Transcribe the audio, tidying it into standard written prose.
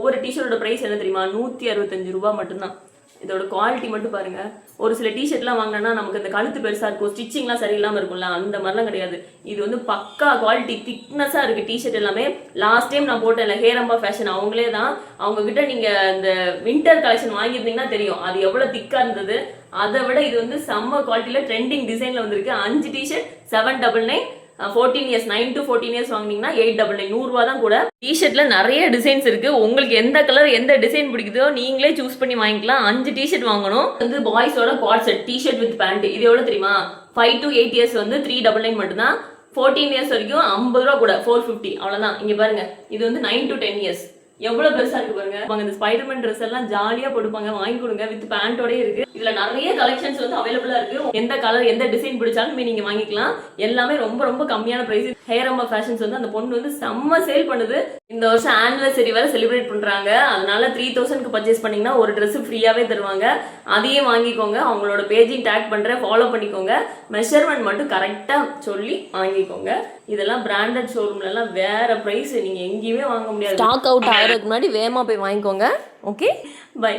ஒவ்வொரு டிஷர்ட்டோட ப்ரைஸ் என்ன தெரியுமா? 165 ரூபா மட்டும்தான். இதோட குவாலிட்டி மட்டும் பாருங்க. ஒரு சில டிஷர்ட்லாம் வாங்கினா நமக்கு இந்த கழுத்து பெருசா இருக்கும், ஸ்டிச்சிங்லாம் சரியில்லாம இருக்கும்ல, அந்த மாதிரிலாம் கிடையாது. இது வந்து பக்கா குவாலிட்டி, திக்னஸா இருக்கு டிஷர்ட் எல்லாமே. லாஸ்ட் டைம் நான் போட்டேன்ல ஹேரம்பா ஃபேஷன், அவங்களே தான். அவங்க கிட்ட நீங்க இந்த வின்டர் கலெக்ஷன் வாங்கியிருந்தீங்கன்னா தெரியும் அது எவ்வளவு திக்கா இருந்தது. அதை விட இது வந்து செம்ம குவாலிட்டியில ட்ரெண்டிங் டிசைன்ல வந்திருக்கு. 5 டிஷர்ட் 799. 14 இயர்ஸ் 9 to 14 இயர்ஸ் வாங்கினீங்கன்னா 899, 100 ரூபா தான் கூட. டிஷர்ட்ல நிறைய டிசைன்ஸ் இருக்கு. உங்களுக்கு எந்த கலர் எந்த டிசைன் பிடிக்குதோ நீங்களே சூஸ் பண்ணி வாங்கிக்கலாம். 5 டிஷர்ட் வாங்கணும். வந்து பாய்ஸோட quad set t-shirt with pant. இது எவ்வளவு தெரியுமா? 5 to 8 இயர்ஸ் வந்து 399 மட்டும்தான். 14 இயர்ஸ் வரைக்கும் 50 ரூபா கூட, 450. அவ்வளவுதான். இங்க பாருங்க, இது வந்து 9 to 10 இயர்ஸ். எவ்வளவு பெருசா இருக்கு பாருங்க. இந்த ஸ்பைடர்மேன் ட்ரெஸ் எல்லாம் ஜாலியா போட்டுப்பாங்க, வாங்கி கொடுங்க. வித் பேண்டோட இருக்கு. இதுல நிறைய கலெக்ஷன்ஸ் வந்து அவைலபிளா இருக்கு. எந்த கலர் எந்த டிசைன் பிடிச்சாலும் நீங்க வாங்கிக்கலாம். எல்லாமே ரொம்ப ரொம்ப கம்மியான பிரைஸ். ஹேரம்பா ஃபேஷன்ஸ் வந்து அந்த பொண்ணு வந்து செம்ம சேல் பண்ணுது. இந்த வருஷம் ஆனிவர்சரி வேற செலிப்ரேட் பண்றாங்க. அதனால 3000க்கு பர்ச்சேஸ் பண்ணீங்கன்னா ஒரு ட்ரெஸ் ஃப்ரீயாவே தருவாங்க. அதையும் வாங்கிக்கோங்க. அவங்களோட பேஜையும் டேக் பண்றேன், ஃபாலோ பண்ணிக்கோங்க. மெஷர்மெண்ட் மட்டும் கரெக்டா சொல்லி வாங்கிக்கோங்க. இதெல்லாம் பிராண்டட் ஷோரூம்ல எல்லாம் வேற பிரைஸ், நீங்க எங்கேயுமே வாங்க முடியாது. ஸ்டாக் அவுட் ஆகிறதுக்கு முன்னாடி வேகமா போய் வாங்கிக்கோங்க. Okay, by.